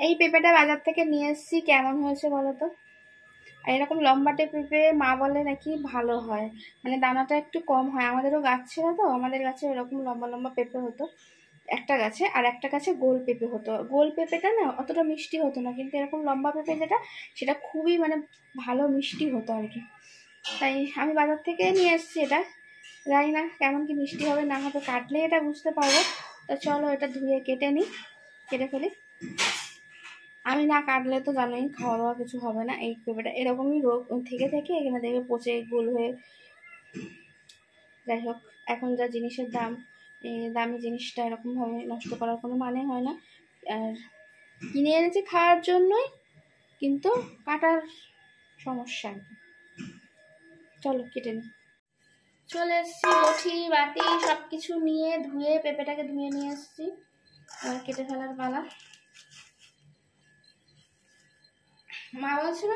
এই পেঁপেটা বাজার থেকে নিয়ে এসেছি, কেমন হয়েছে বলো তো। আর এরকম লম্বাটে পেঁপে মা বলে নাকি ভালো হয়, মানে দানাটা একটু কম হয়। আমাদেরও গাছ ছিল তো, আমাদের গাছে এরকম লম্বা লম্বা পেঁপে হতো একটা গাছে, আর একটা গাছে গোল পেঁপে হতো। গোল পেঁপেটা না অতটা মিষ্টি হতো না, কিন্তু এরকম লম্বা পেঁপে যেটা, সেটা খুবই মানে ভালো মিষ্টি হতো আর কি। তাই আমি বাজার থেকে নিয়ে এসেছি এটা। জানি না কেমন কি মিষ্টি হবে না হবে, কাটলে এটা বুঝতে পারবো। তো চলো এটা ধুয়ে কেটে নিই, কেটে ফেলি। আমি না কাটলে তো জানোই খাওয়া দাওয়া কিছু হবে না। এই পেঁপেটা এরকমই রোগ থেকে থেকে এখানে দেখবে পচে গোল হয়ে। যাই হোক, এখন যা জিনিসের দাম, এই দামি জিনিসটা এরকমভাবে নষ্ট করার কোনো মানে হয় না। আর কিনে এনেছি খাওয়ার জন্যই, কিন্তু কাটার সমস্যা। চলো কেটে নিই। চলে এসেছি, বটি বাটি সব কিছু নিয়ে ধুয়ে, পেঁপেটাকে ধুয়ে নিয়ে এসেছি। আর কেটে ফেলার পালা। মা বলছিল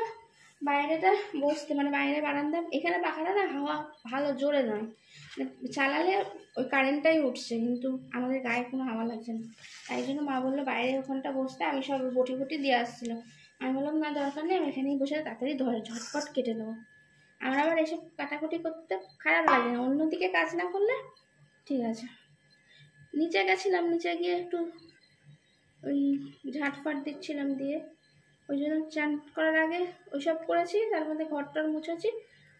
বাইরেটা বসতে, মানে বাইরে বারান্দা, এখানে পাখাটা না হাওয়া ভালো জোরে নয়, চালালে ওই কারেন্টটাই উঠছে, কিন্তু আমাদের গায়ে কোনো হাওয়া লাগছে না। তাই জন্য মা বললো বাইরে ওখানটা বসতে। আমি সব বটি বটি দিয়ে আসছিলাম। আমি বললাম না দরকার নেই, আমি এখানেই বসে তাড়াতাড়ি ঝটপট কেটে নেবো। আমার আবার এসব কাটাকুটি করতে খারাপ লাগে না, অন্যদিকে কাজ না করলে ঠিক আছে। নিচে গেছিলাম, নিচে গিয়ে একটু ওই ঝাঁটফাট দিচ্ছিলাম, দিয়ে ওই জন্য চান করার আগে ওইসব করেছি, তার মধ্যে ঘরটার মুছেছি।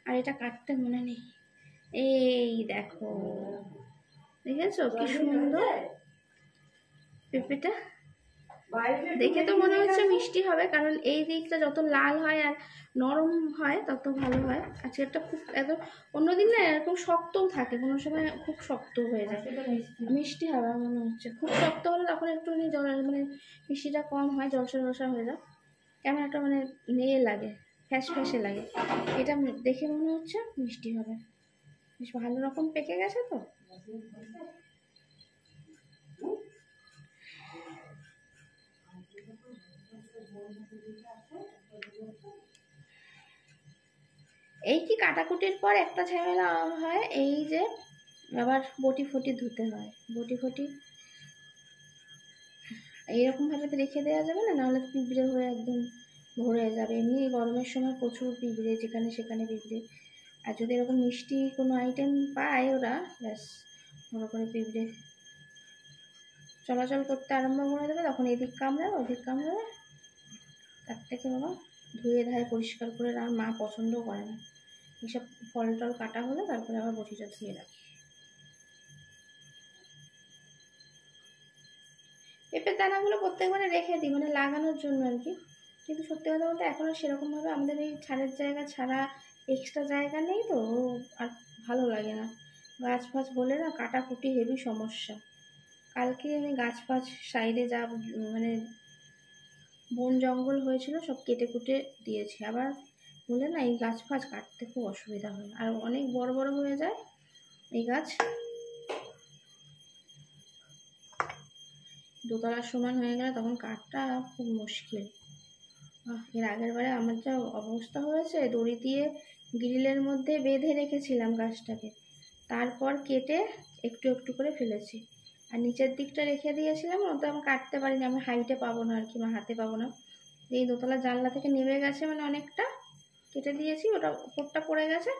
আর এটা কাটতে মনে নেই। এই দেখো, দেখেছো কি সুন্দর পেঁপেটা। দেখে তো মনে হচ্ছে মিষ্টি হবে, কারণ এই দিকটা যত লাল হয় আর নরম হয় তত ভালো হয়। আজকে একটা খুব এত, অন্যদিন না এরকম শক্তও থাকে, কোনো সময় খুব শক্ত হয়ে যায়। মিষ্টি হবে মনে হচ্ছে। খুব শক্ত হলে তখন একটুখানি জল, মানে মিষ্টিটা কম হয়, জলসা জলসা হয়ে যায়, কেমন একটা মানে মেয়ে লাগে, ফ্যাস ফ্যাসে লাগে। এটা দেখে মনে হচ্ছে মিষ্টি হবে, বেশ ভালো রকম পেকে গেছে তো। এই কি কাটাকুটির পর একটা ঝামেলা হয়, এই যে আবার বটি ফটি ধুতে হয়। বটি ফটি এইরকমভাবে তো রেখে দেওয়া যাবে না, নাহলে পিঁপড়ে হয়ে একদম ভরে যাবে। এমনি গরমের সময় প্রচুর পিঁপড়ে, যেখানে সেখানে পিঁপড়ে। আর যদি এরকম মিষ্টি কোনো আইটেম পায় ওরা, ব্যাস বড় করে পিঁপড়ে চলাচল করতে আরম্ভ করে দেবে, তখন এদিক কামড়াবে ওদিক কামড়াবে। তার থেকে বাবা ধুয়ে ধায়ে পরিষ্কার করে, আর মা পছন্দ করে না এইসব। ফল টল কাটা হলে তারপরে আবার বটিটা ধুয়ে রাখে। পেঁপের দানাগুলো প্রত্যেকবারে রেখে দিই, মানে লাগানোর জন্য আর কি। কিন্তু সত্যি কথা বলতে এখনও সেরকমভাবে আমাদের এই ছাদের জায়গা ছাড়া এক্সট্রা জায়গা নেই তো, আর ভালো লাগে না। গাছ ফাছ হলে না কাটাকুটি হেভি সমস্যা। কালকে আমি গাছ ফাছ সাইডে যা মানে বন জঙ্গল হয়েছিল সব কেটে কুটে দিয়েছি। আবার বলে না এই গাছ ফাছ কাটতে খুব অসুবিধা হয়, আর অনেক বড় বড় হয়ে যায় এই গাছ। দোতলার সমান হয়ে গেলে তখন কাঠটা খুব মুশকিল। এর আগের বারে আমার যা অবস্থা হয়েছে, দড়ি দিয়ে গ্রিলের মধ্যে বেঁধে রেখেছিলাম গাছটাকে, তারপর কেটে একটু একটু করে ফেলেছি। আর নিচের দিকটা রেখে দিয়েছিলাম, ওটা আমি কাটতে পারিনি, আমি হাইটে পাবো না আর কি, আমার হাতে পাবো না। এই দোতলা জানলা থেকে নেমে গেছে, মানে অনেকটা কেটে দিয়েছি, ওটা উপরটা পড়ে গেছে।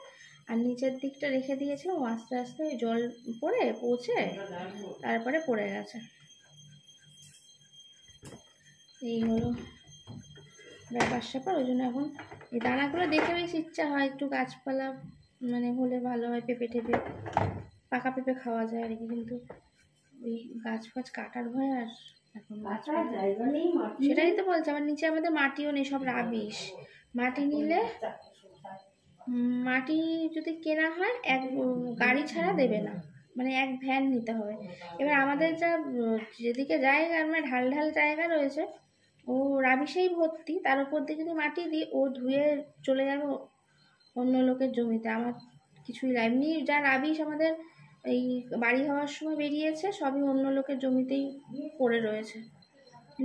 আর নিচের দিকটা রেখে দিয়েছিলাম, আস্তে আস্তে জল পড়ে পৌঁছে তারপরে পড়ে গেছে। এই হলো ব্যাপার স্যাপার। ওই জন্য এখন এই দানাগুলো দেখে বেশ ইচ্ছা হয় একটু গাছপালা মানে হলে ভালো হয়, পেঁপে টেপে পাকা পেঁপে খাওয়া যায় আর কি। কিন্তু ওই গাছ ফাছ কাটার ভয়, আর এখন সেটাই তো বলছে। আবার নিচে আমাদের মাটিও নেই, সব রাবিশ। মাটি নিলে, মাটি যদি কেনা হয় এক গাড়ি ছাড়া দেবে না, মানে এক ভ্যান নিতে হবে। এবার আমাদের যা যেদিকে জায়গা, মানে ঢাল ঢাল জায়গা রয়েছে, ও রাবিশেই ভর্তি। তার উপর দিয়ে যদি মাটি দিই, ও ধুয়ে চলে যাবে অন্য লোকের জমিতে। আমার কিছুই না, এমনি যা রাবিশ আমাদের এই বাড়ি হওয়ার সময় বেরিয়েছে, সবই অন্য লোকের জমিতেই পড়ে রয়েছে।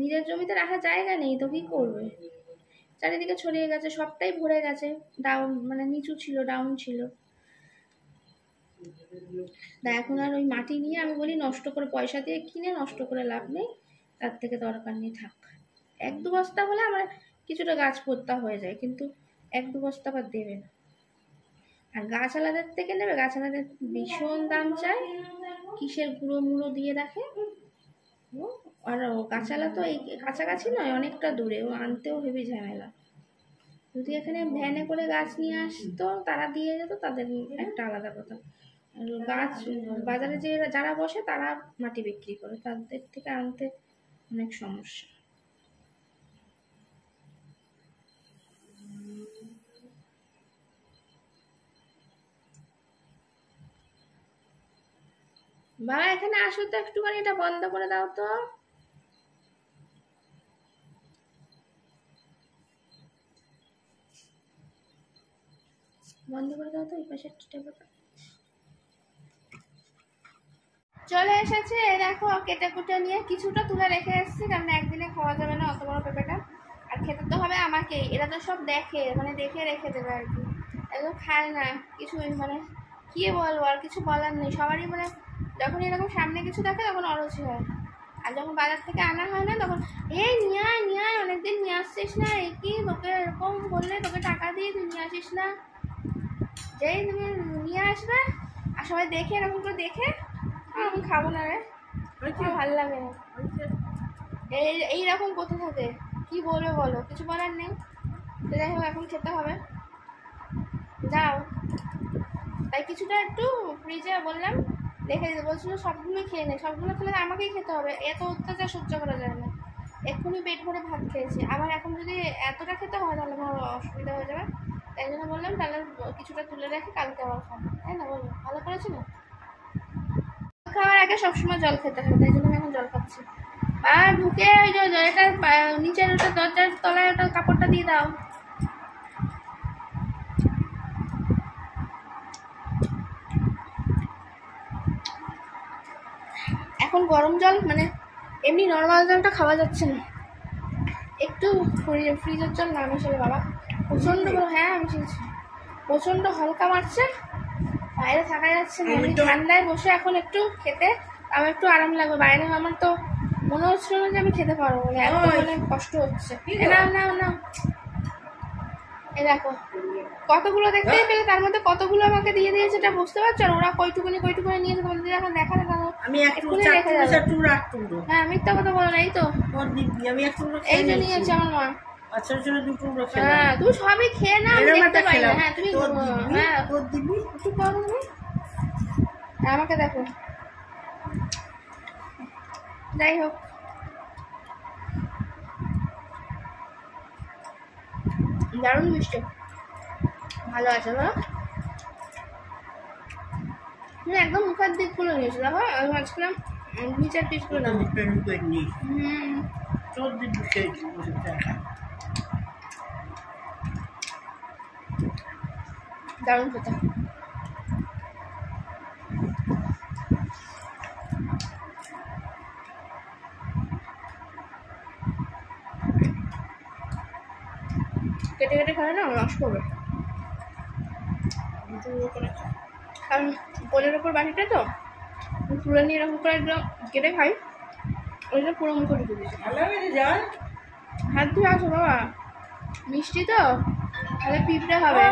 নিজের জমিতে রাখার জায়গা নেই তো, কী করবে। চারিদিকে ছড়িয়ে গেছে, সবটাই ভরে গেছে। ডাউন মানে নিচু ছিল, ডাউন ছিল। তা এখন আর ওই মাটি নিয়ে আমি বলি নষ্ট করে, পয়সা দিয়ে কিনে নষ্ট করে লাভ নেই, তার থেকে দরকার নেই থাক। 1-2 বস্তা হলে আমার কিছুটা গাছ পোঁতা হয়ে যায়, কিন্তু 1-2 বস্তা আবার দেবে না। আর গাছওয়ালাদের থেকে নেবে, গাছওয়ালাদের ভীষণ দাম চায়, কিসের গুঁড়ো মুড়ো দিয়ে রাখে। আর গাছওয়ালা তো এই কাছাকাছি নয়, অনেকটা দূরে, ও আনতেও হেবি ঝামেলা। যদি এখানে ভ্যানে করে গাছ নিয়ে আসতো, তারা দিয়ে যেত, তাদের একটা আলাদা কথা। আর গাছ বাজারে যে যারা বসে তারা মাটি বিক্রি করে, তাদের থেকে আনতে অনেক সমস্যা। বাবা এখানে আসো তো, একটুখানি এটা বন্ধ করে দাও তো। বন্ধ করে দাও তো, এই পাশে টেবিলটা। চলে এসেছে, দেখো কেটে কুটে নিয়ে কিছুটা তুলে রেখে এসেছি, কারণ একদিনে খাওয়া যাবে না অত বড় পেঁপেটা, আর খেতে তো হবে আমাকেই। এরা তো সব দেখে, মানে দেখে রেখে দেবে আর কি, একদম খায় না কিছুই, মানে কি বলবো, আর কিছু বলার নেই। সবারই মানে যখন এরকম সামনে কিছু দেখে তখন অরুচি হয়, আর যখন বাজার থেকে আনা হয় না তখন এই নিয়ে আয় অনেকদিন নিয়ে আসছিস না, এই কি তোকে এরকম বললে তোকে টাকা দিয়ে তুই নিয়ে আসিস না, যেই তুমি নিয়ে আসবে আর সবাই দেখে এরকম করে দেখে, আমি খাবো না রে, ভালো লাগে না। এইরকম করতে থাকে, কি বলবে বলো, কিছু বলার নেই। তো যাই হোক এখন খেতে হবে, যাও। তাই কিছুটা একটু ফ্রিজে বললাম রেখে দিতে, বলছিল সবগুলোই খেয়ে নেই, সবগুলো খেলে আমাকেই খেতে হবে, এত অত্যাচার সহ্য করা যায় না। এক্ষুনি পেট ভরে ভাত খেয়েছি, আবার এখন যদি এতটা খেতে হয় তাহলে আমার অসুবিধা হয়ে যাবে, তাই জন্য বললাম তাহলে কিছুটা তুলে রেখে কালকে আবার খাবো, তাই না বলো, ভালো করেছি না? খাওয়ার আগে সবসময় জল খেতে হবে, তাই জন্য আমি এখন জল খাচ্ছি। আর ঢুকে ওই যে এটা নিচের ওটা দরজার তলায় ওটা কাপড়টা দিয়ে দাও। এখন গরম জল মানে এমনি নর্মাল জলটা খাওয়া যাচ্ছে না, একটু ফ্রিজের জল না মিশালে বাবা, প্রচণ্ড, হ্যাঁ মিশিয়েছি, প্রচণ্ড হালকা মারছে, বাইরে থাকা যাচ্ছে না। এমনি ঠান্ডায় বসে এখন একটু খেতে আমার একটু আরাম লাগবে, বাইরে আমার তো মনে হচ্ছিল না যে আমি খেতে পারবো, বলে এত মানে কষ্ট হচ্ছে। না এ দেখো কতগুলো দেখতেই পেলে, তার মধ্যে কতগুলো আমাকে দিয়ে দিয়েছে, এটা বুঝতে পারছো? আর ওরা কইটুকুনি নিয়েছে, তোমাদের এখন দেখা না, আমি হ্যাঁ মিথ্যা কথা বলো না, এই তো এই যে নিয়েছে আমার মা। হ্যাঁ তুই সবই খেয়ে না, দেখতে পাই না। হ্যাঁ তুমি হ্যাঁ একটু করো তুমি, আমাকে দেখো। যাই হোক দারুণ মিষ্টি, ভালো আছে না? একদম মুখের দিকগুলো নিয়েছি, দেখো আমি মাঝখানে নিচের পিসগুলো না। দারুণ খেতে। কেটে কেটে খাবে না নষ্ট করবে, কারণ কোলের ওপর বাটিটা তো পুরো নিয়ে এরকম করে একদম কেটে খাই, ওইটা পুরো মুখে ঢুকে দিয়েছে। হাত ধুয়ে আসো বাবা, মিষ্টি তো তাহলে পিঁপড়ে হবে।